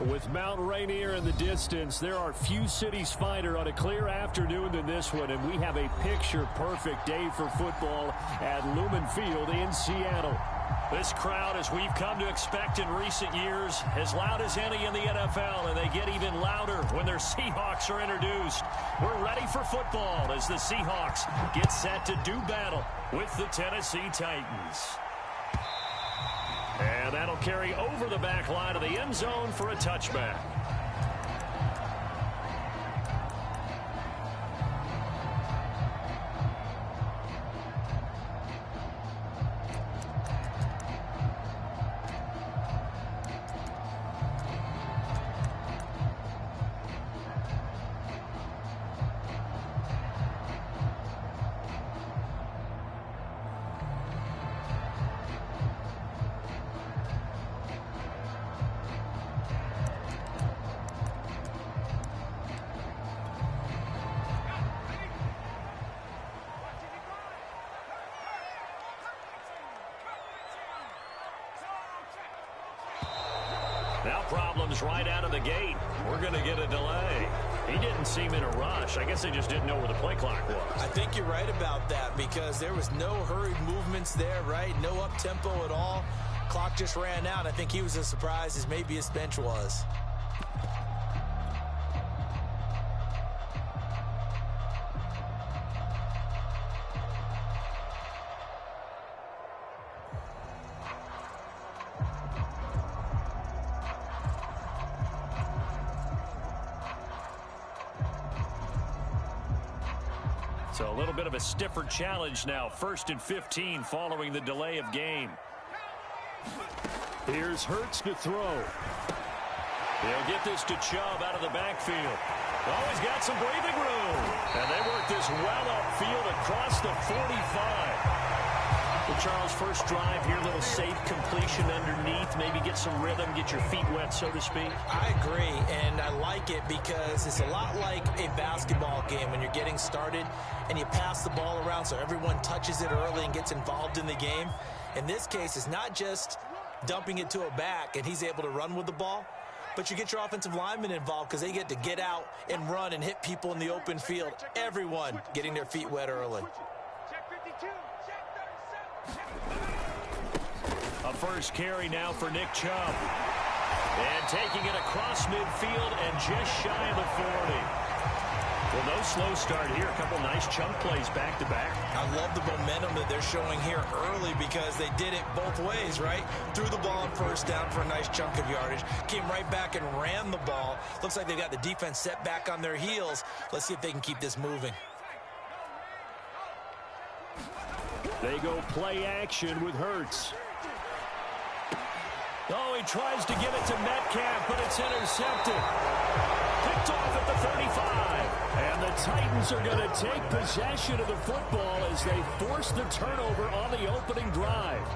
With Mount Rainier in the distance, there are few cities finer on a clear afternoon than this one, and we have a picture-perfect day for football at Lumen Field in Seattle. This crowd, as we've come to expect in recent years, as loud as any in the NFL, and they get even louder when their Seahawks are introduced. We're ready for football as the Seahawks get set to do battle with the Tennessee Titans. And that'll carry over the back line of the end zone for a touchback. Now problems right out of the gate. We're going to get a delay. He didn't seem in a rush. I guess they just didn't know where the play clock was. I think you're right about that because there was no hurried movements there, right? No up-tempo at all. Clock just ran out. I think he was as surprised as maybe his bench was. So a little bit of a stiffer challenge now. 1st and 15 following the delay of game. Here's Hurts to throw. He'll get this to Chubb out of the backfield. Oh, he's got some breathing room. And they work this well upfield across the 45. Well, Charles, first drive here, little safe completion underneath. Maybe get some rhythm, get your feet wet, so to speak. I agree, and I like it because it's a lot like a basketball game when you're getting started and you pass the ball around so everyone touches it early and gets involved in the game. In this case, it's not just dumping it to a back and he's able to run with the ball, but you get your offensive linemen involved because they get to get out and run and hit people in the open field. Everyone getting their feet wet early. A first carry now for Nick Chubb. And taking it across midfield and just shy of the 40. Well, no slow start here. A couple nice chunk plays back-to-back. I love the momentum that they're showing here early because they did it both ways, right? Threw the ball on first down for a nice chunk of yardage. Came right back and ran the ball. Looks like they've got the defense set back on their heels. Let's see if they can keep this moving. They go play action with Hurts. Oh, he tries to give it to Metcalf, but it's intercepted. Picked off at the 35. And the Titans are going to take possession of the football as they force the turnover on the opening drive.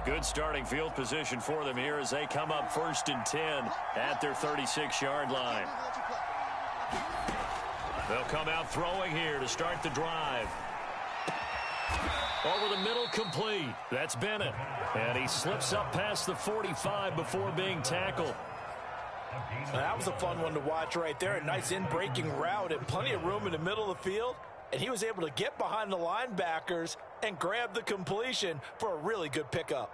Good starting field position for them here as they come up 1st and 10 at their 36-yard line. They'll come out throwing here to start the drive. Over the middle, complete. That's Bennett. And he slips up past the 45 before being tackled. That was a fun one to watch right there. A nice in-breaking route and plenty of room in the middle of the field. And he was able to get behind the linebackers and grab the completion for a really good pickup.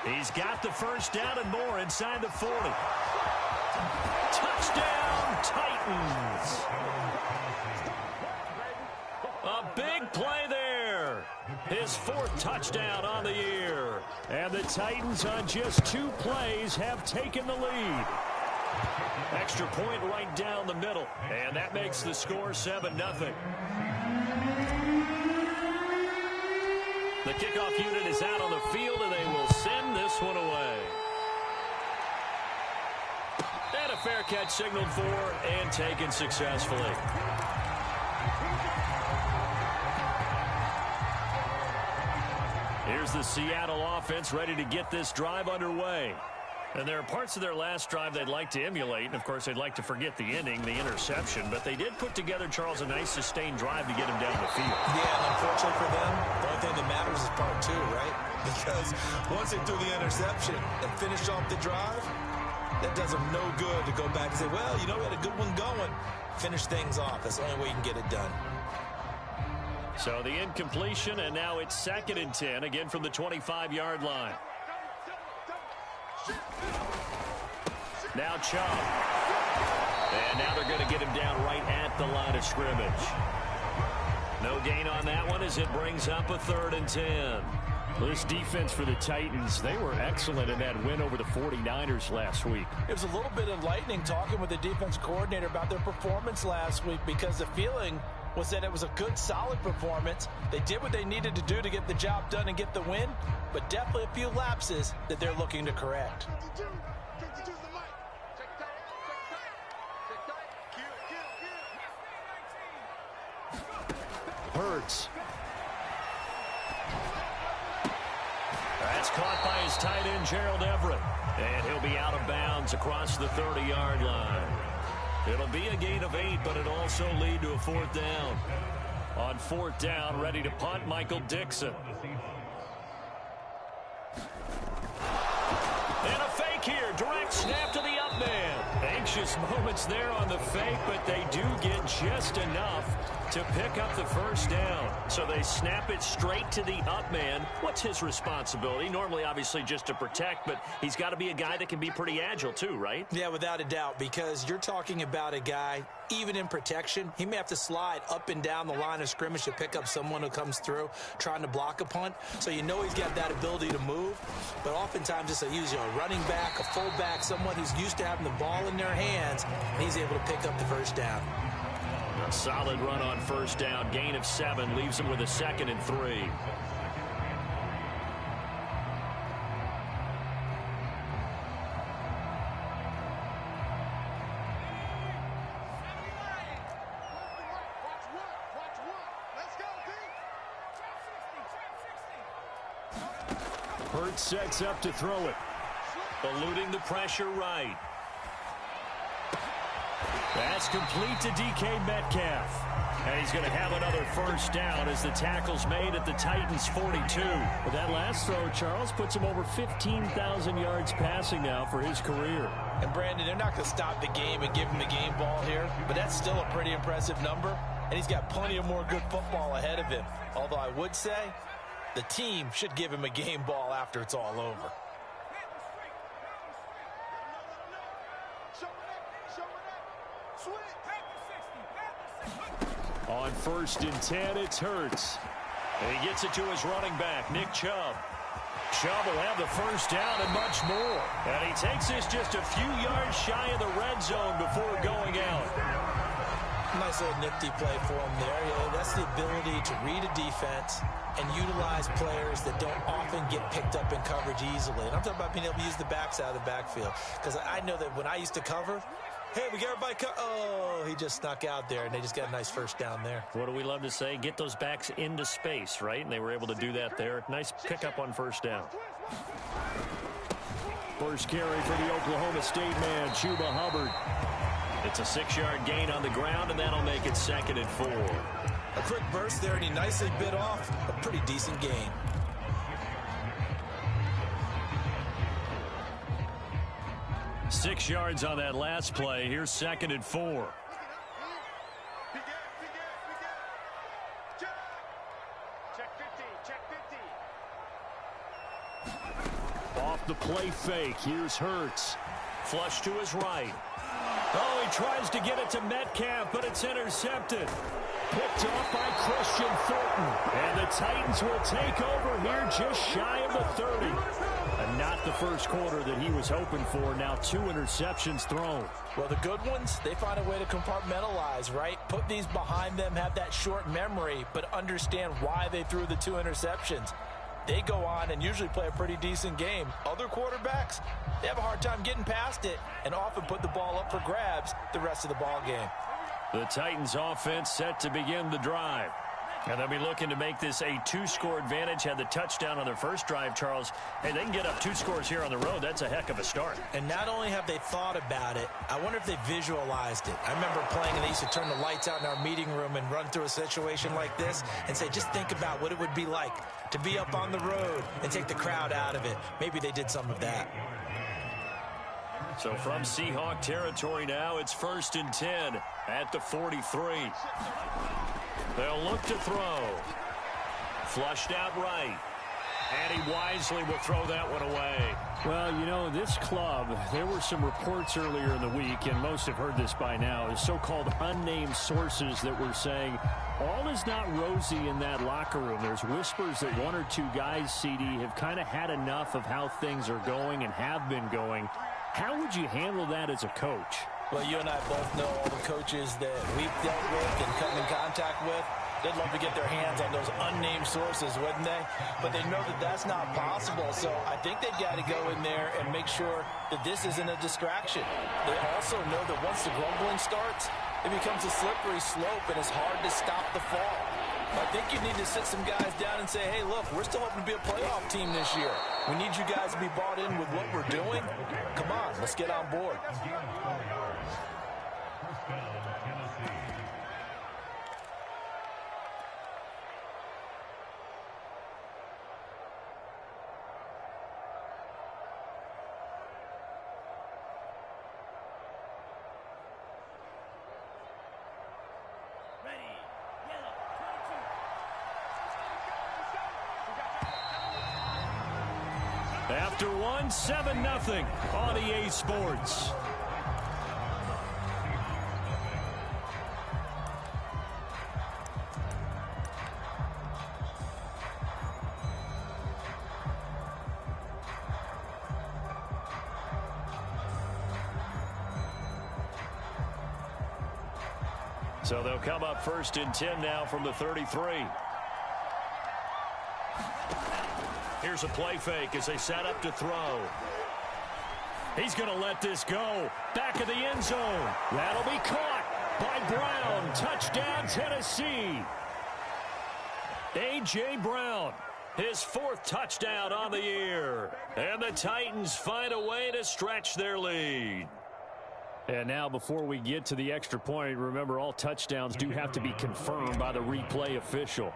He's got the first down and more inside the 40. Touchdown, Titans. A big play there. His 4th touchdown on the year. And the Titans on just 2 plays have taken the lead. Extra point right down the middle. And that makes the score 7-0. The kickoff unit is out on the field, and they will send this one away. And a fair catch signaled for and taken successfully. Here's the Seattle offense ready to get this drive underway. And there are parts of their last drive they'd like to emulate. And, of course, they'd like to forget the inning, the interception. But they did put together, Charles, a nice sustained drive to get him down the field. Yeah, and unfortunately for them, the only thing that matters is part two, right? Because once they do the interception and finish off the drive, that does them no good to go back and say, well, you know, we had a good one going. Finish things off. That's the only way you can get it done. So the incompletion, and now it's 2nd and 10, again from the 25-yard line. Now Chubb. And now they're going to get him down right at the line of scrimmage. No gain on that one as it brings up a 3rd and 10. This defense for the Titans, they were excellent in that win over the 49ers last week. It was a little bit enlightening talking with the defense coordinator about their performance last week, because the feeling was that it was a good, solid performance. They did what they needed to do to get the job done and get the win, but definitely a few lapses that they're looking to correct. Hurts. That's caught by his tight end, Gerald Everett. And he'll be out of bounds across the 30-yard line. It'll be a gain of 8, but it'll also lead to a 4th down. On 4th down, ready to punt, Michael Dixon. And a fake here. Direct snap to the up man. Anxious moments there on the fake, but they do get just enough to pick up the 1st down. So they snap it straight to the up man. What's his responsibility? Normally, obviously, just to protect, but he's got to be a guy that can be pretty agile too, right? Yeah, without a doubt, because you're talking about a guy, even in protection, he may have to slide up and down the line of scrimmage to pick up someone who comes through trying to block a punt. So you know he's got that ability to move, but oftentimes it's a running back, a fullback, someone who's used to having the ball in their hands, and he's able to pick up the 1st down. A solid run on 1st down. Gain of 7 leaves him with a 2nd and 3. Hurts sets up to throw it. Eluding the pressure right. That's complete to DK Metcalf. And he's going to have another 1st down as the tackle's made at the Titans' 42. But that last throw, Charles, puts him over 15,000 yards passing now for his career. And, Brandon, they're not going to stop the game and give him the game ball here, but that's still a pretty impressive number, and he's got plenty of more good football ahead of him. Although I would say the team should give him a game ball after it's all over. On 1st and 10, it's Hurts. And he gets it to his running back, Nick Chubb. Chubb will have the 1st down and much more. And he takes this just a few yards shy of the red zone before going out. Nice little nifty play for him there. Yeah, that's the ability to read a defense and utilize players that don't often get picked up in coverage easily. And I'm talking about being able to use the backside of the backfield. Because I know that when I used to cover, hey, we got everybody oh, he just snuck out there, and they just got a nice 1st down there. What do we love to say? Get those backs into space, right? And they were able to do that there. Nice pickup on 1st down. First carry for the Oklahoma State man, Chuba Hubbard. It's a 6-yard gain on the ground, and that'll make it 2nd and 4. A quick burst there, and he nicely bit off a pretty decent gain. Six yards on that last play. Here's 2nd and 4. Off the play fake. Here's Hurts. Flush to his right. Oh, he tries to get it to Metcalf, but it's intercepted. Picked off by Christian Fulton. And the Titans will take over here just shy of the 30. And not the first quarter that he was hoping for. Now 2 interceptions thrown. Well, the good ones, they find a way to compartmentalize, right? Put these behind them, have that short memory, but understand why they threw the 2 interceptions. they go on and usually play a pretty decent game. Other quarterbacks, they have a hard time getting past it and often put the ball up for grabs the rest of the ball game. The Titans offense set to begin the drive. And they'll be looking to make this a two-score advantage. Had the touchdown on their first drive, Charles. Hey, they can get up 2 scores here on the road. That's a heck of a start. And not only have they thought about it, I wonder if they visualized it. I remember playing and they used to turn the lights out in our meeting room and run through a situation like this and say, just think about what it would be like to be up on the road and take the crowd out of it. Maybe they did some of that. So from Seahawk territory now, it's 1st and 10 at the 43. They'll look to throw. Flushed out right. And he wisely will throw that one away. Well, you know, this club, there were some reports earlier in the week, and most have heard this by now, the so-called unnamed sources that were saying all is not rosy in that locker room. There's whispers that 1 or 2 guys, CD, have kind of had enough of how things are going and have been going. How would you handle that as a coach? Well, you and I both know all the coaches that we've dealt with and come in contact with. They'd love to get their hands on those unnamed sources, wouldn't they? But they know that that's not possible, so I think they've got to go in there and make sure that this isn't a distraction. They also know that once the grumbling starts, it becomes a slippery slope, and it's hard to stop the fall. I think you need to sit some guys down and say, hey, look, we're still hoping to be a playoff team this year. We need you guys to be bought in with what we're doing. Come on, let's get on board. After one, 7-0 on EA Sports. So they'll come up 1st and 10 now from the 33. Here's a play fake as they set up to throw. He's going to let this go. Back of the end zone. That'll be caught by Brown. Touchdown, Tennessee. A.J. Brown, his 4th touchdown on the year. And the Titans find a way to stretch their lead. And now before we get to the extra point, remember all touchdowns do have to be confirmed by the replay official.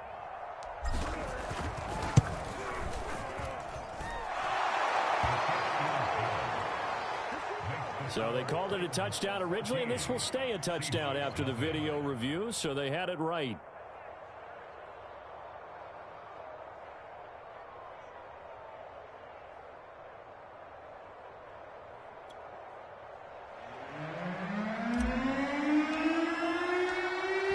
So they called it a touchdown originally, and this will stay a touchdown after the video review, so they had it right.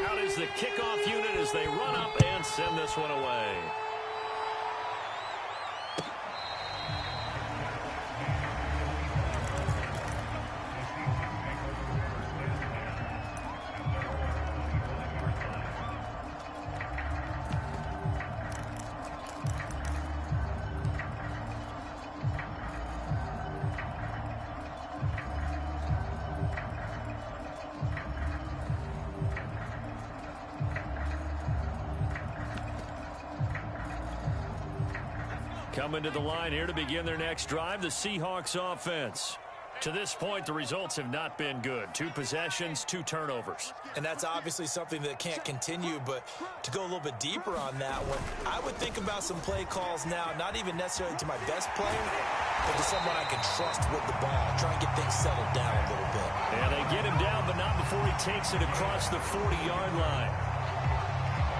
Out is the kickoff unit as they run up and send this one away. Coming to the line here to begin their next drive, the Seahawks offense. To this point, the results have not been good. 2 possessions, 2 turnovers. And that's obviously something that can't continue, but to go a little bit deeper on that one, I would think about some play calls now, not even necessarily to my best player, but to someone I can trust with the ball. Try and get things settled down a little bit. And they get him down, but not before he takes it across the 40-yard line.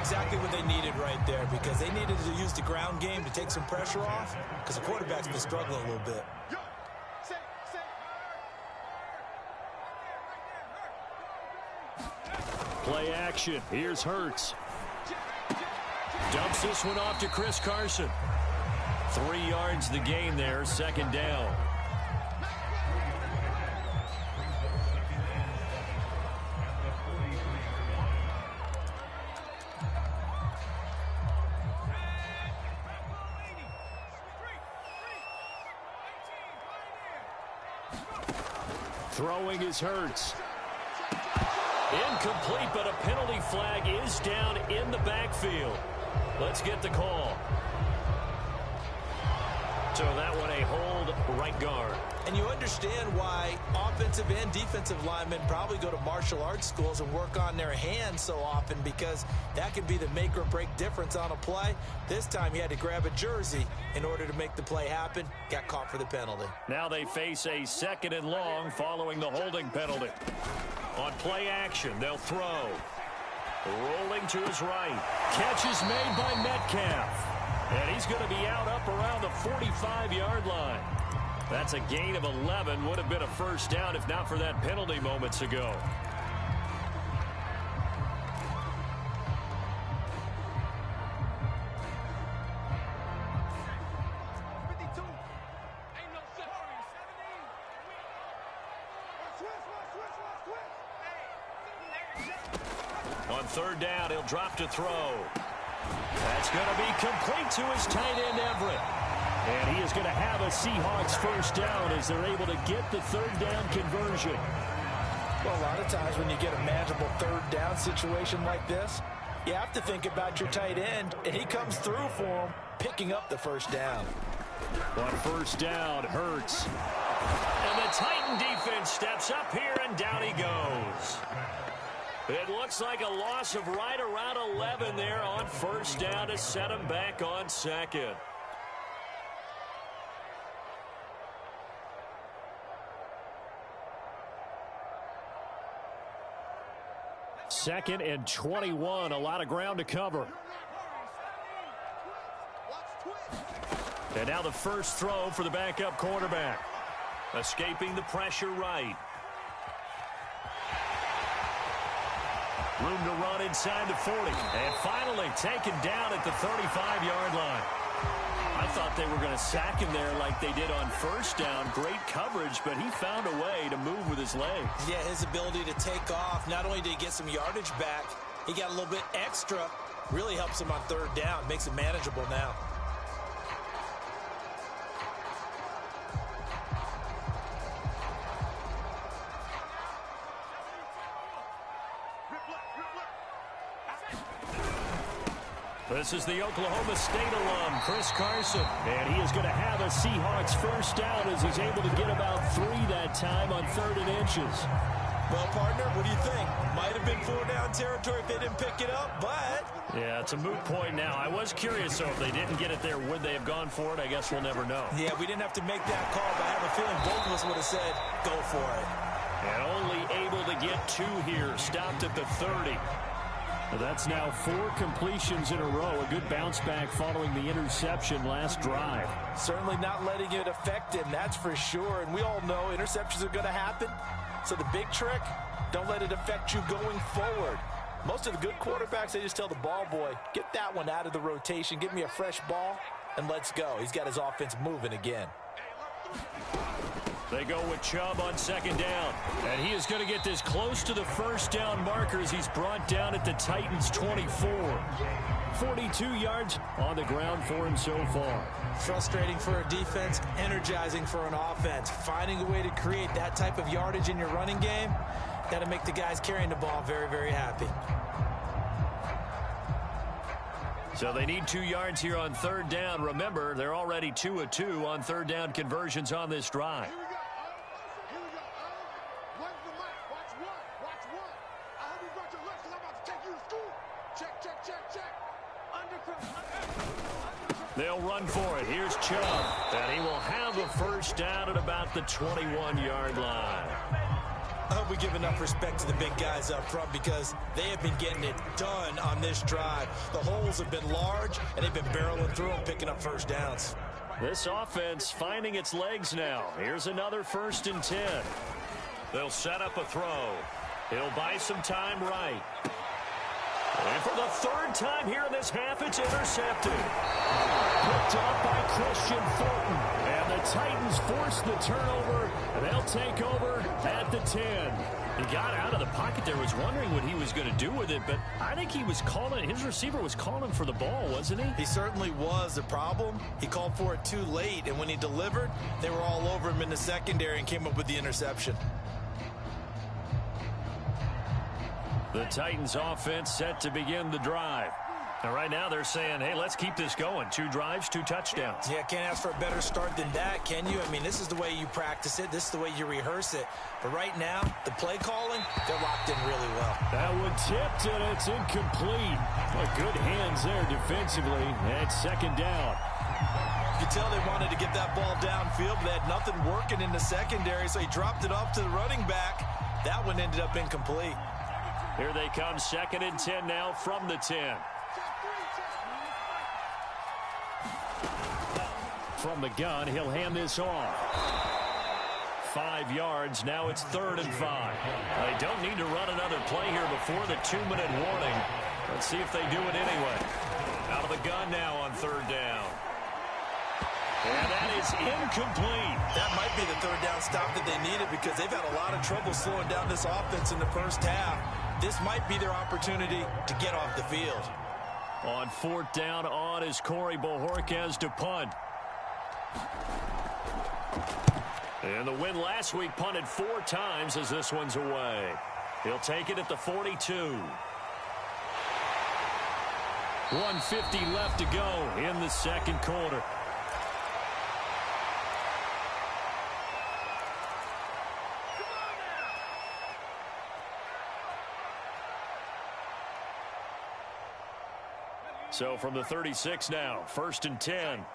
Exactly what they needed right there, because they needed to use the ground game to take some pressure off, because the quarterback's been struggling a little bit. Play action. Here's Hurts. Dumps this one off to Chris Carson. 3 yards the gain there, 2nd down. Throwing is Hurts. Incomplete, but a penalty flag is down in the backfield. Let's get the call. So that one a hold right guard. And you understand why offensive and defensive linemen probably go to martial arts schools and work on their hands so often, because that can be the make or break difference on a play. This time he had to grab a jersey in order to make the play happen. Got caught for the penalty. Now they face a 2nd and long following the holding penalty. On play action, they'll throw. Rolling to his right. Catch is made by Metcalf. And he's going to be out up around the 45-yard line. That's a gain of 11. Would have been a first down if not for that penalty moments ago. On 3rd down, he'll drop to throw. That's going to be complete to his tight end, Everett. And he is going to have a Seahawks first down as they're able to get the 3rd down conversion. Well, a lot of times when you get a manageable 3rd down situation like this, you have to think about your tight end, and he comes through for him, picking up the first down. On 1st down, Hurts. And the Titan defense steps up here, and down he goes. It looks like a loss of right around 11 there on 1st down to set him back on 2nd. Second and 21, a lot of ground to cover. And now the first throw for the backup quarterback. Escaping the pressure right. Room to run inside the 40. And finally taken down at the 35-yard line. I thought they were going to sack him there like they did on 1st down. Great coverage, but he found a way to move with his legs. Yeah, his ability to take off. Not only did he get some yardage back, he got a little bit extra. Really helps him on 3rd down. Makes it manageable now. This is the Oklahoma State alum, Chris Carson. And he is going to have a Seahawks first down as he's able to get about 3 that time on 3rd and inches. Well, partner, what do you think? Might have been 4-down territory if they didn't pick it up, but... Yeah, it's a moot point now. I was curious, so if they didn't get it there, would they have gone for it? I guess we'll never know. Yeah, we didn't have to make that call, but I have a feeling both of us would have said, go for it. And only able to get 2 here, stopped at the 30. That's now 4 completions in a row. A good bounce back following the interception last drive. Certainly not letting it affect him, that's for sure. And we all know interceptions are going to happen. So the big trick, don't let it affect you going forward. Most of the good quarterbacks, they just tell the ball boy, get that one out of the rotation, give me a fresh ball, and let's go. He's got his offense moving again. They go with Chubb on 2nd down. And he is going to get this close to the first down marker as he's brought down at the Titans' 24. 42 yards on the ground for him so far. Frustrating for a defense, energizing for an offense. Finding a way to create that type of yardage in your running game, that'll make the guys carrying the ball very, very happy. So they need 2 yards here on 3rd down. Remember, they're already 2 of 2 on 3rd down conversions on this drive. They'll run for it. Here's Chubb. And he will have a first down at about the 21-yard line. I hope we give enough respect to the big guys up front because they have been getting it done on this drive. The holes have been large, and they've been barreling through them, picking up first downs. This offense finding its legs now. Here's another 1st and 10. They'll set up a throw. He'll buy some time right. And for the 3rd time here in this half, it's intercepted. Picked up by Christian Fulton. And the Titans force the turnover, and they'll take over at the 10. He got out of the pocket there, was wondering what he was going to do with it, but I think he was calling, his receiver was calling for the ball, wasn't he? He certainly was. The problem, he called for it too late, and when he delivered, they were all over him in the secondary and came up with the interception. The Titans offense set to begin the drive. And right now they're saying, hey, let's keep this going. 2 drives, 2 touchdowns. Yeah, can't ask for a better start than that, can you? I mean, this is the way you practice it. This is the way you rehearse it. But right now, the play calling, they're locked in really well. That one tipped, and it's incomplete. Well, good hands there defensively at second down. You can tell they wanted to get that ball downfield, but they had nothing working in the secondary, so he dropped it off to the running back. That one ended up incomplete. Here they come, 2nd and 10 now from the 10. From the gun, he'll hand this off. 5 yards, now it's 3rd and 5. They don't need to run another play here before the 2-minute warning. Let's see if they do it anyway. Out of the gun now on 3rd down. And that is incomplete. That might be the 3rd down stop that they needed because they've had a lot of trouble slowing down this offense in the first half. This might be their opportunity to get off the field. On 4th down, on is Corey Bojorquez to punt. And the win last week punted 4 times as this one's away. He'll take it at the 42. 1:50 left to go in the second quarter. So from the 36 now, 1st and 10.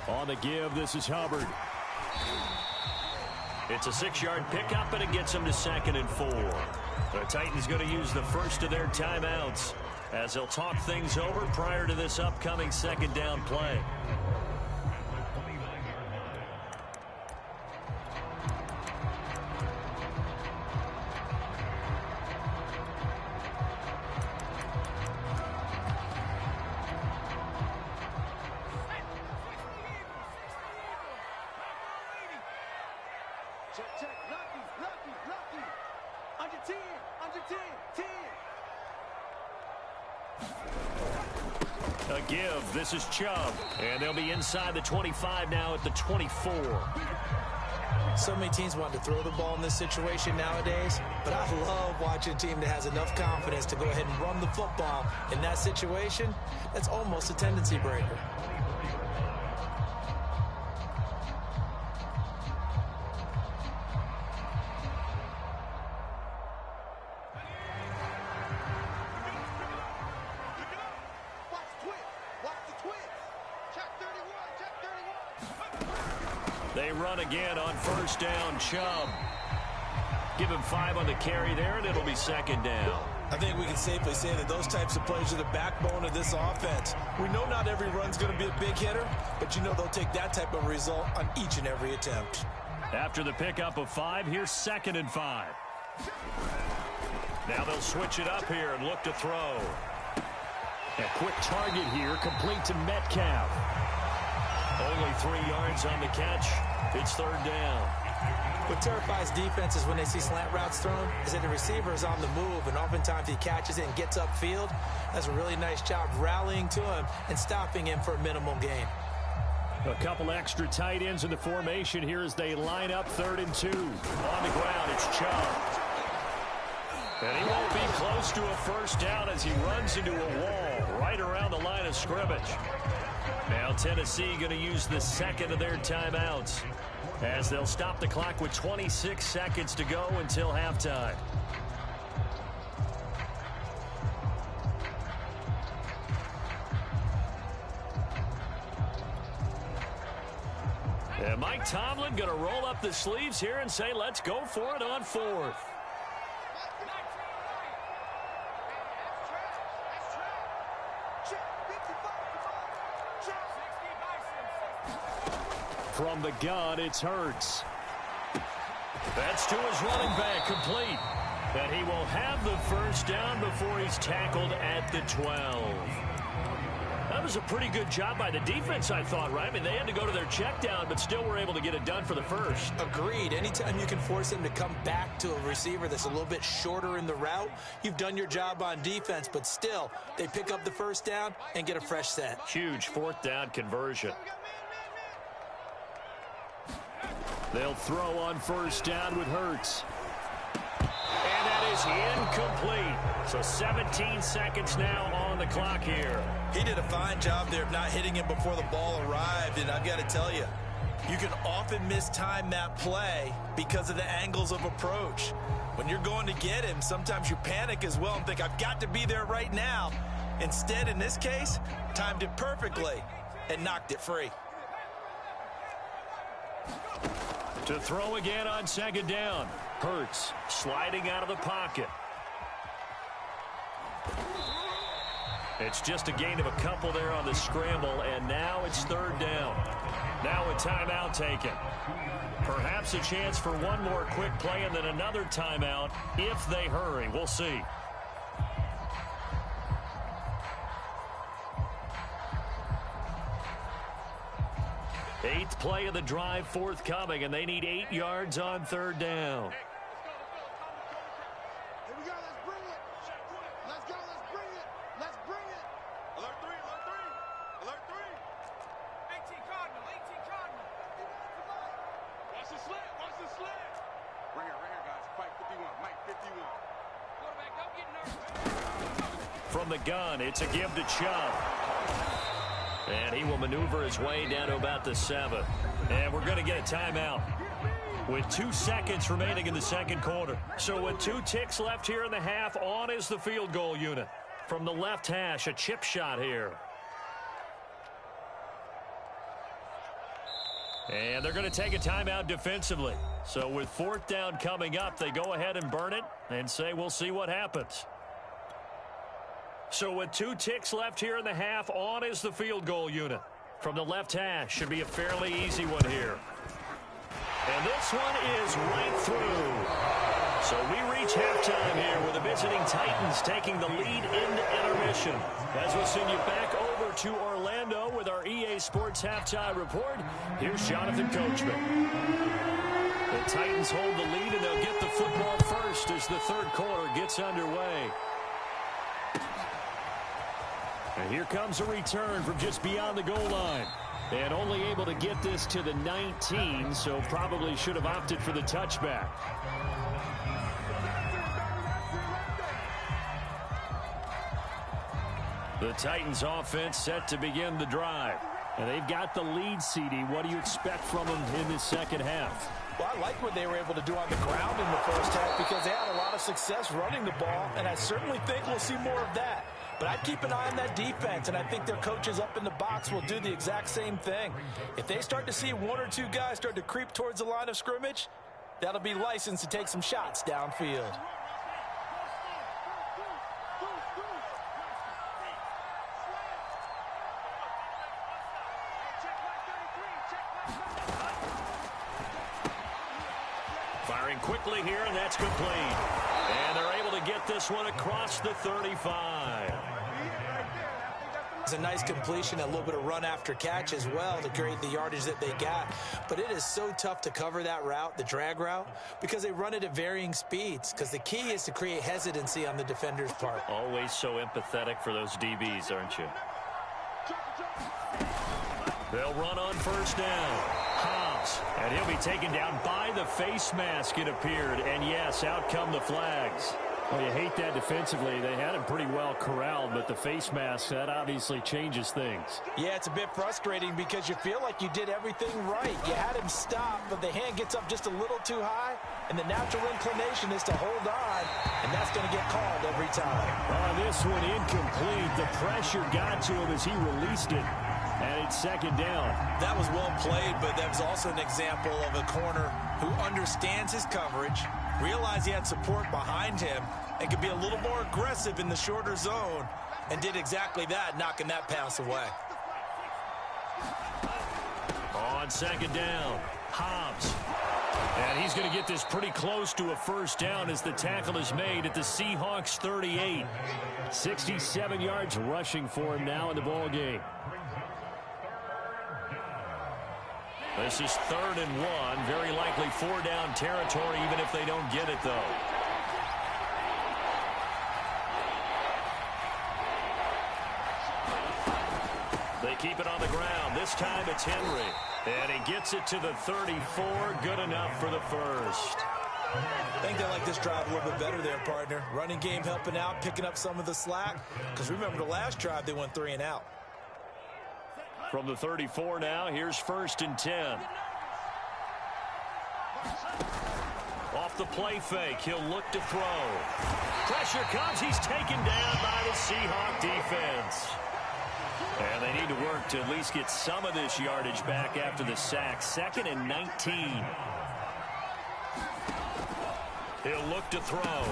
On the give, this is Hubbard. It's a 6-yard pickup, and it gets them to 2nd and 4. The Titans going to use the first of their timeouts as they'll talk things over prior to this upcoming 2nd down play. A give. This is Chubb. And they'll be inside the 25 now at the 24. So many teams want to throw the ball in this situation nowadays, but I love watching a team that has enough confidence to go ahead and run the football. In that situation, that's almost a tendency breaker. They run again on 1st down. Chubb. Give him 5 on the carry there, and it'll be 2nd down. I think we can safely say that those types of plays are the backbone of this offense. We know not every run's going to be a big hitter, but you know they'll take that type of result on each and every attempt. After the pickup of 5, here's 2nd and 5. Now they'll switch it up here and look to throw. A quick target here, complete to Metcalf. Only 3 yards on the catch. It's 3rd down. What terrifies defenses when they see slant routes thrown is that the receiver is on the move, and oftentimes he catches it and gets upfield. Does a really nice job rallying to him and stopping him for a minimal gain. A couple extra tight ends in the formation here as they line up 3rd and 2. On the ground, it's Chubb. And he won't be close to a 1st down as he runs into a wall right around the line of scrimmage. Now Tennessee going to use the 2nd of their timeouts as they'll stop the clock with 26 seconds to go until halftime. And Mike Tomlin going to roll up the sleeves here and say, let's go for it on 4th. From the gun, it's Hurts. That's to his running back, complete. And he will have the 1st down before he's tackled at the 12. That was a pretty good job by the defense, I thought, right? I mean, they had to go to their check down, but still were able to get it done for the 1st. Agreed. Anytime you can force them to come back to a receiver that's a little bit shorter in the route, you've done your job on defense, but still, they pick up the 1st down and get a fresh set. Huge 4th down conversion. They'll throw on first down with Hurts. And that is incomplete. So 17 seconds now on the clock here. He did a fine job there of not hitting him before the ball arrived, and I've got to tell you, you can often mistime that play because of the angles of approach. When you're going to get him, sometimes you panic as well and think, I've got to be there right now. Instead, in this case, timed it perfectly and knocked it free. To throw again on second down. Hurts sliding out of the pocket. It's just a gain of a couple there on the scramble, and now it's third down. Now a timeout taken. Perhaps a chance for one more quick play and then another timeout if they hurry. We'll see. Eighth play of the drive forthcoming, and they need 8 yards on third down. Here we go, let's bring it. Let's go, let's bring it. Let's bring it. Alert 3, alert 3. Alert 3. 18 Cardinal, 18 Cardinal. Watch the slant, watch the slant. Right here, guys. Mike 51, Mike 51. Quarterback, don't get nervous. From the gun, it's a give to Chubb. And he will maneuver his way down to about the 7. And we're going to get a timeout with 2 seconds remaining in the second quarter. So with 2 ticks left here in the half, on is the field goal unit. From the left hash, a chip shot here. And they're going to take a timeout defensively. So with fourth down coming up, they go ahead and burn it and say we'll see what happens. So with 2 ticks left here in the half, on is the field goal unit. From the left hash, should be a fairly easy one here. And this one is right through. So we reach halftime here with the visiting Titans taking the lead into intermission. As we'll send you back over to Orlando with our EA Sports Halftime Report, here's Jonathan Coachman. The Titans hold the lead, and they'll get the football first as the third quarter gets underway. And here comes a return from just beyond the goal line. And only able to get this to the 19, so probably should have opted for the touchback. The Titans offense set to begin the drive. And they've got the lead, CD. What do you expect from them in this second half? Well, I like what they were able to do on the ground in the first half because they had a lot of success running the ball, and I certainly think we'll see more of that. But I'd keep an eye on that defense, and I think their coaches up in the box will do the exact same thing. If they start to see 1 or 2 guys start to creep towards the line of scrimmage, that'll be licensed to take some shots downfield. Firing quickly here, and that's complete. And they're able to get this one across the 35. It's a nice completion, a little bit of run after catch as well to create the yardage that they got. But it is so tough to cover that route, the drag route, because they run it at varying speeds. Because the key is to create hesitancy on the defender's part. Always so empathetic for those DBs, aren't you? They'll run on first down. Hobbs, and he'll be taken down by the face mask, it appeared. And yes, out come the flags. Well, you hate that defensively. They had him pretty well corralled, but the face mask, that obviously changes things. Yeah, it's a bit frustrating because you feel like you did everything right. You had him stop, but the hand gets up just a little too high, and the natural inclination is to hold on, and that's going to get called every time. This one incomplete. The pressure got to him as he released it, and it's second down. That was well played, but that was also an example of a corner who understands his coverage, realized he had support behind him, and could be a little more aggressive in the shorter zone, and did exactly that, knocking that pass away. On second down, Hobbs. And he's going to get this pretty close to a first down as the tackle is made at the Seahawks 38. 67 yards rushing for him now in the ball game. This is 3rd and 1. Very likely 4-down territory, even if they don't get it, though. They keep it on the ground. This time it's Henry. And he gets it to the 34. Good enough for the first. I think they like this drive a little bit better there, partner. Running game helping out, picking up some of the slack. Because remember the last drive, they went 3 and out. From the 34 now, here's 1st and 10. Off the play fake, he'll look to throw. Pressure comes, he's taken down by the Seahawk defense. And they need to work to at least get some of this yardage back after the sack. 2nd and 19. He'll look to throw.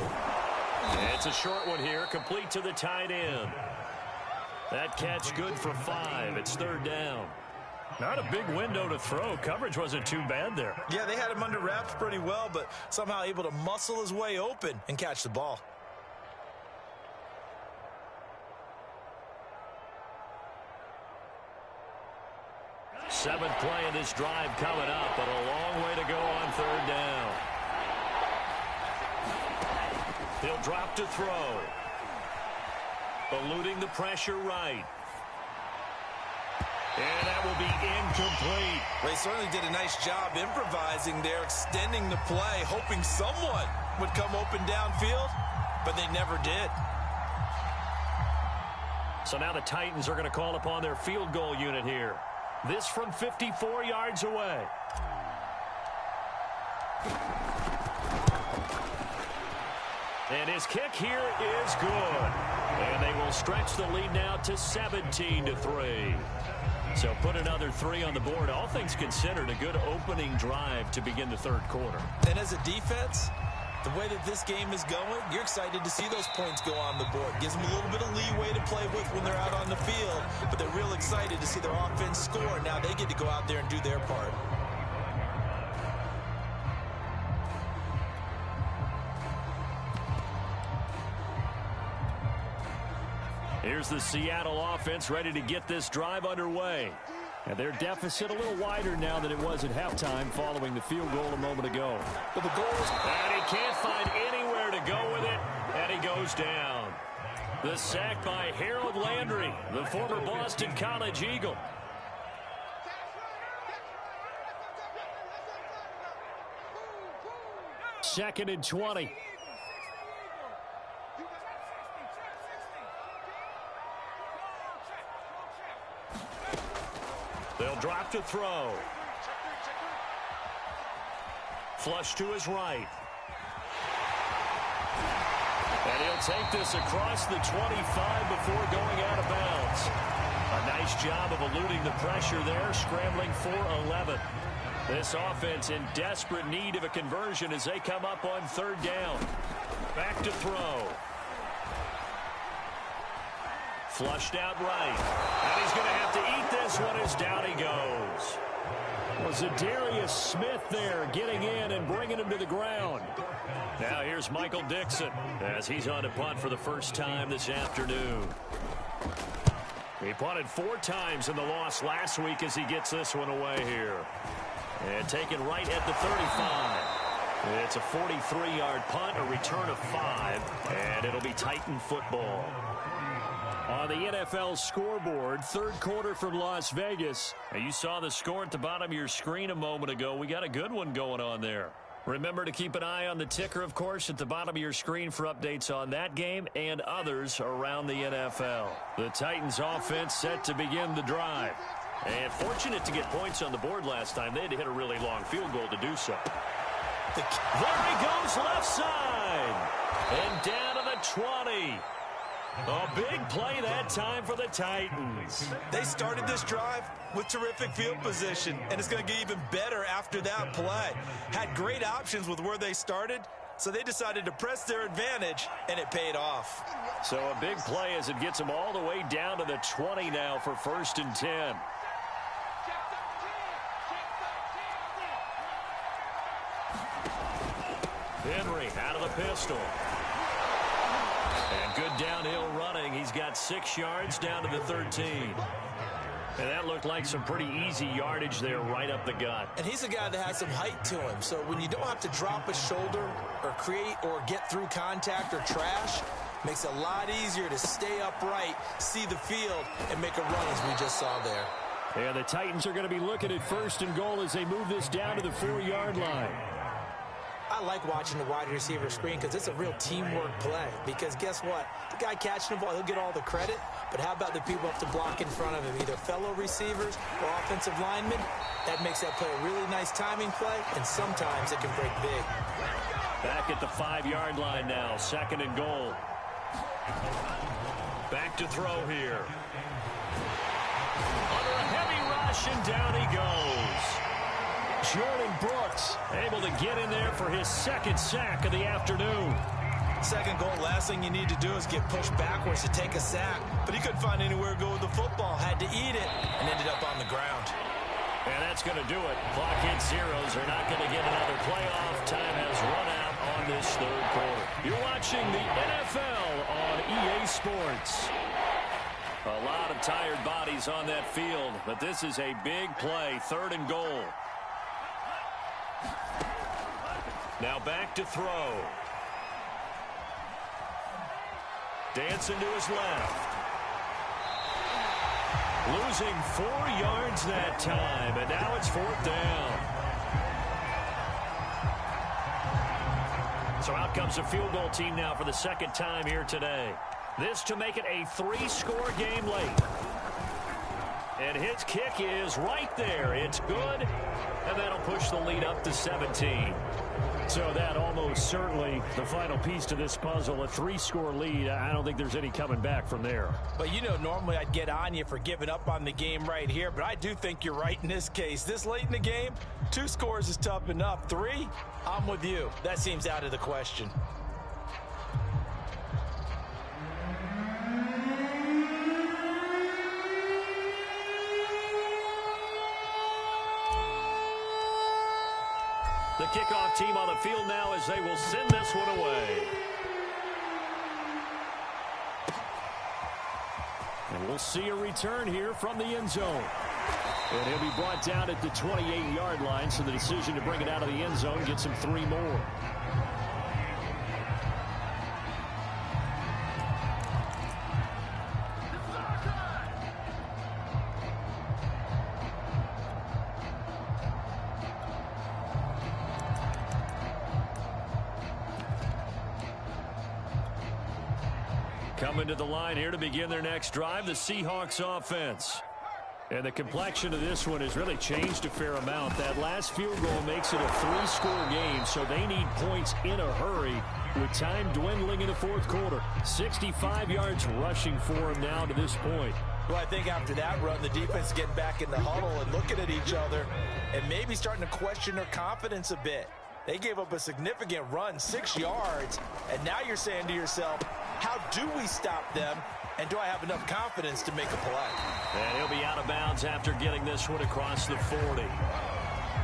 It's a short one here, complete to the tight end. That catch good for 5. It's 3rd down. Not a big window to throw. Coverage wasn't too bad there. Yeah, they had him under wraps pretty well, but somehow able to muscle his way open and catch the ball. Seventh play of this drive coming up, but a long way to go on 3rd down. He'll drop to throw. Eluding the pressure right. And that will be incomplete. They certainly did a nice job improvising there, extending the play, hoping someone would come open downfield, but they never did. So now the Titans are going to call upon their field goal unit here. This from 54 yards away. And his kick here is good. And they will stretch the lead now to 17-3. So put another 3 on the board. All things considered, a good opening drive to begin the 3rd quarter. And as a defense, the way that this game is going, you're excited to see those points go on the board. Gives them a little bit of leeway to play with when they're out on the field, but they're real excited to see their offense score. Now they get to go out there and do their part. Here's the Seattle offense ready to get this drive underway. And their deficit a little wider now than it was at halftime following the field goal a moment ago. But the goal is... And he can't find anywhere to go with it, and he goes down. The sack by Harold Landry, the former Boston College Eagle. Second and 20. They'll drop to throw. Flush to his right. And he'll take this across the 25 before going out of bounds. A nice job of eluding the pressure there, scrambling for 11. This offense in desperate need of a conversion as they come up on 3rd down. Back to throw. Flushed out right. And he's going to have to eat this one as down he goes. Was Zadarius Smith there getting in and bringing him to the ground. Now here's Michael Dixon as he's on to punt for the first time this afternoon. He punted 4 times in the loss last week as he gets this one away here. And taken right at the 35. It's a 43-yard punt, a return of 5, and it'll be Titan football. On the NFL scoreboard, 3rd quarter from Las Vegas. You saw the score at the bottom of your screen a moment ago. We got a good one going on there. Remember to keep an eye on the ticker, of course, at the bottom of your screen for updates on that game and others around the NFL. The Titans offense set to begin the drive. And fortunate to get points on the board last time. They had to hit a really long field goal to do so. There he goes left side. And down to the 20. A big play that time for the Titans. They started this drive with terrific field position, and it's going to get even better after that play. Had great options with where they started, so they decided to press their advantage, and it paid off. So a big play as it gets them all the way down to the 20 now for 1st and 10. Henry out of the pistol. And good downhill running. He's got 6 yards down to the 13. And that looked like some pretty easy yardage there right up the gut. And he's a guy that has some height to him. So when you don't have to drop a shoulder or create or get through contact or trash, Makes it a lot easier to stay upright, see the field, and make a run as we just saw there. Yeah, the Titans are going to be looking at 1st and goal as they move this down to the 4-yard line. I like watching the wide receiver screen because it's a real teamwork play. Because guess what? The guy catching the ball, he'll get all the credit. But how about the people up to block in front of him, either fellow receivers or offensive linemen? That makes that play a really nice timing play, and sometimes it can break big. Back at the 5-yard line now, 2nd and goal. Back to throw here. Under a heavy rush, and down he goes. Jordan Brooks able to get in there for his 2nd sack of the afternoon. 2nd goal, last thing you need to do is get pushed backwards to take a sack. But he couldn't find anywhere to go with the football. Had to eat it and ended up on the ground. And that's going to do it. Clock hits zeros. They're not going to get another playoff. Time has run out on this 3rd quarter. You're watching the NFL on EA Sports. A lot of tired bodies on that field, but this is a big play. 3rd and goal. Now back to throw. Dancing to his left. Losing 4 yards that time, and now it's 4th down. So out comes the field goal team now for the 2nd time here today. This to make it a 3-score game late. And his kick is right there. It's good, and that'll push the lead up to 17. So that almost certainly the final piece to this puzzle, a 3-score lead. I don't think there's any coming back from there. But, you know, normally I'd get on you for giving up on the game right here, but I do think you're right in this case. This late in the game, 2 scores is tough enough. 3, I'm with you. That seems out of the question. The kickoff team on the field now as they will send this one away. And we'll see a return here from the end zone. And he'll be brought down at the 28-yard line, so the decision to bring it out of the end zone gets him 3 more. Coming to the line here to begin their next drive, the Seahawks offense. And the complexion of this one has really changed a fair amount. That last field goal makes it a 3-score game, so they need points in a hurry with time dwindling in the 4th quarter. 65 yards rushing for them now to this point. Well, I think after that run, the defense is getting back in the huddle and looking at each other and maybe starting to question their confidence a bit. They gave up a significant run, 6 yards, and now you're saying to yourself, how do we stop them, and do I have enough confidence to make a play? And he'll be out of bounds after getting this one across the 40.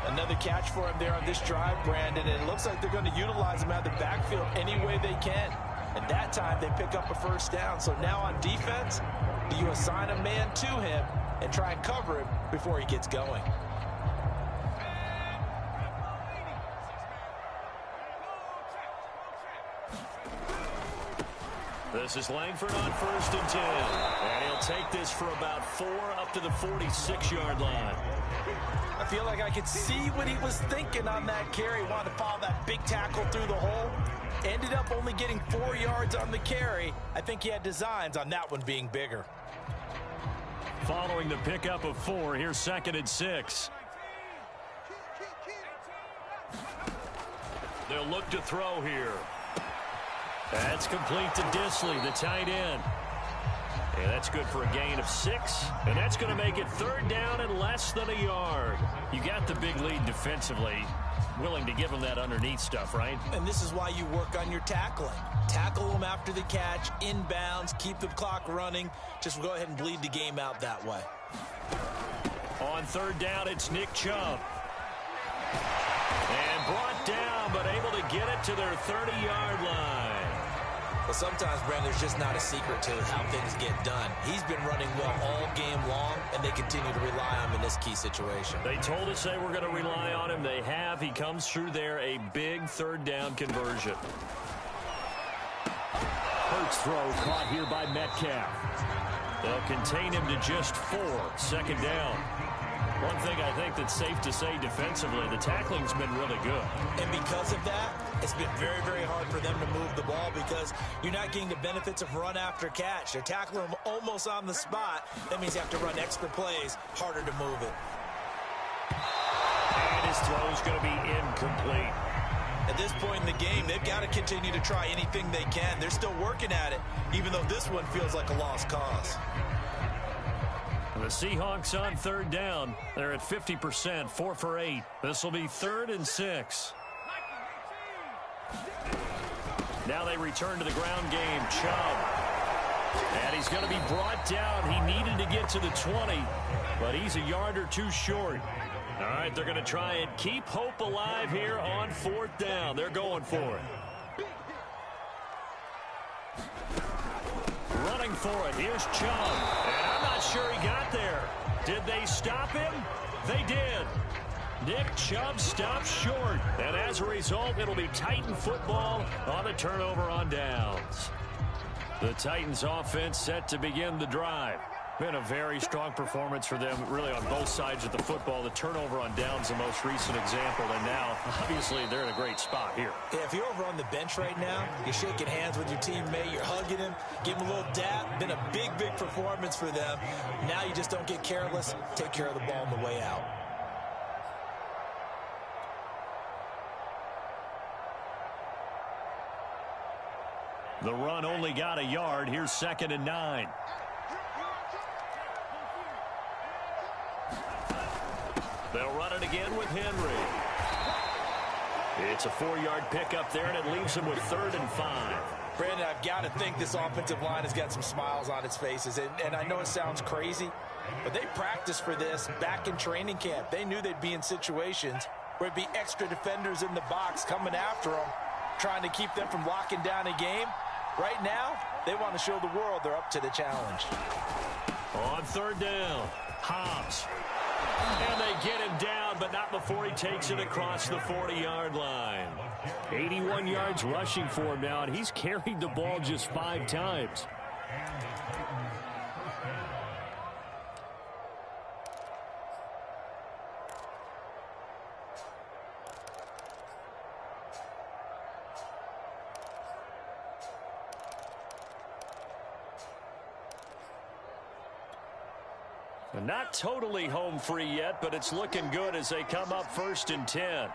Another catch for him there on this drive, Brandon, and it looks like they're going to utilize him out of the backfield any way they can. And that time they pick up a 1st down. So now on defense, do you assign a man to him and try and cover him before he gets going? This is Langford on 1st and 10. And he'll take this for about 4 up to the 46-yard line. I feel like I could see what he was thinking on that carry. Wanted to follow that big tackle through the hole. Ended up only getting 4 yards on the carry. I think he had designs on that one being bigger. Following the pickup of 4, here's 2nd and 6. They'll look to throw here. That's complete to Disley, the tight end. And that's good for a gain of 6. And that's going to make it 3rd down and less than a yard. You got the big lead defensively. Willing to give them that underneath stuff, right? And this is why you work on your tackling. Tackle them after the catch, inbounds, keep the clock running. Just go ahead and bleed the game out that way. On 3rd down, it's Nick Chubb. And brought down, but able to get it to their 30-yard line. Well, sometimes, Brandon, there's just not a secret to how things get done. He's been running well all game long, and they continue to rely on him in this key situation. They told us they were going to rely on him. They have. He comes through there, a big 3rd down conversion. Seahawks throw caught here by Metcalf. They'll contain him to just 4. Second down. One thing I think that's safe to say defensively, the tackling's been really good. And because of that, it's been very, very hard for them to move the ball because you're not getting the benefits of run after catch. They're tackling them almost on the spot. That means you have to run extra plays, harder to move it. And his throw's going to be incomplete. At this point in the game, they've got to continue to try anything they can. They're still working at it, even though this one feels like a lost cause. The Seahawks on third down. They're at 50%, 4 for 8. This will be 3rd and 6. Now they return to the ground game. Chubb. And he's going to be brought down. He needed to get to the 20, but he's a yard or 2 short. All right, they're going to try and keep hope alive here on 4th down. They're going for it. Running for it. Here's Chubb. And I'm not sure he got there. Did they stop him? They did. Nick Chubb stopped short. And as a result, it'll be Titan football on the turnover on downs. The Titans offense set to begin the drive. Been a very strong performance for them, really, on both sides of the football. The turnover on downs, the most recent example, and now, obviously, they're in a great spot here. Yeah, if you're over on the bench right now, you're shaking hands with your teammate, you're hugging him, giving him a little dap. Been a big, big performance for them. Now you just don't get careless. Take care of the ball on the way out. The run only got a yard. Here's 2nd and 9. They'll run it again with Henry. It's a 4-yard pickup there, and it leaves them with 3rd and 5. Brandon, I've got to think this offensive line has got some smiles on its faces. And I know it sounds crazy, but they practiced for this back in training camp. They knew they'd be in situations where it'd be extra defenders in the box coming after them, trying to keep them from locking down a game. Right now, they want to show the world they're up to the challenge. On 3rd down, Hobbs. And they get him down, but not before he takes it across the 40-yard line. 81 yards rushing for him now, and he's carried the ball just 5 times. Not totally home free yet, but it's looking good as they come up 1st and 10.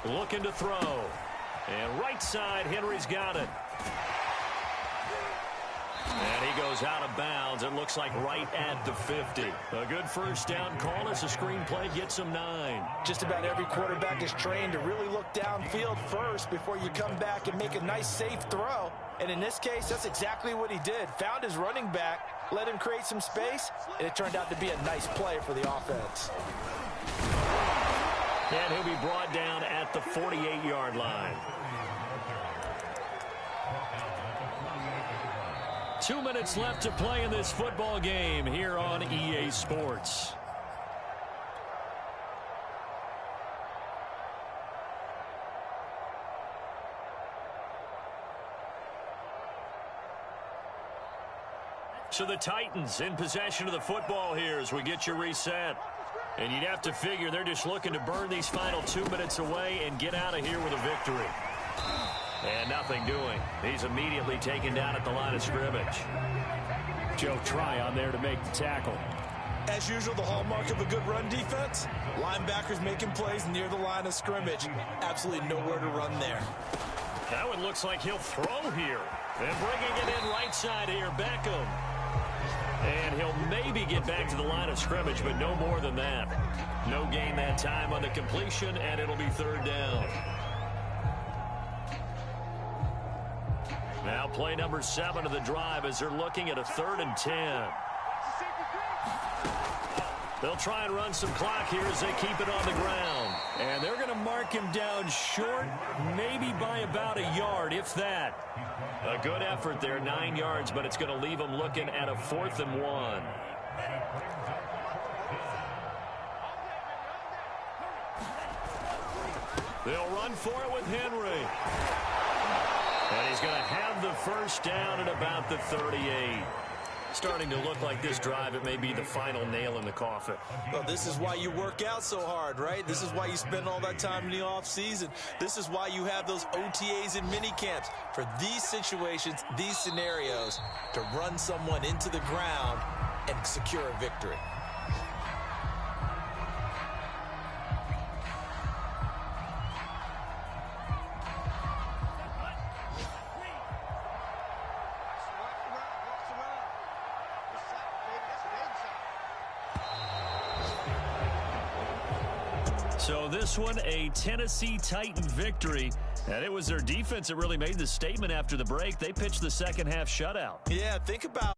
Looking to throw. And right side, Henry's got it. And he goes out of bounds. It looks like right at the 50. A good first down call as the screen play gets him 9. Just about every quarterback is trained to really look downfield first before you come back and make a nice, safe throw. And in this case, that's exactly what he did. Found his running back, let him create some space, and it turned out to be a nice play for the offense. And he'll be brought down at the 48-yard line. 2 minutes left to play in this football game here on EA Sports. So the Titans in possession of the football here as we get you reset. And you'd have to figure they're just looking to burn these final 2 minutes away and get out of here with a victory. And nothing doing. He's immediately taken down at the line of scrimmage. Joe Tryon there to make the tackle. As usual, the hallmark of a good run defense, linebackers making plays near the line of scrimmage. Absolutely nowhere to run there. Now it looks like he'll throw here. And bringing it in right side here, Beckham. And he'll maybe get back to the line of scrimmage, but no more than that. No gain that time on the completion, and it'll be 3rd down. Now play number 7 of the drive as they're looking at a 3rd and 10. They'll try and run some clock here as they keep it on the ground. And they're going to mark him down short, maybe by about a yard, if that. A good effort there, 9 yards, but it's going to leave them looking at a 4th and 1. They'll run for it with Henry. And he's going to have the first down at about the 38. Starting to look like this drive, it may be the final nail in the coffin. Well, this is why you work out so hard, right? This is why you spend all that time in the offseason. This is why you have those OTAs and mini camps for these situations, these scenarios, to run someone into the ground and secure a victory. So this one, a Tennessee Titan victory. And it was their defense that really made the statement after the break. They pitched the second half shutout. Yeah, think about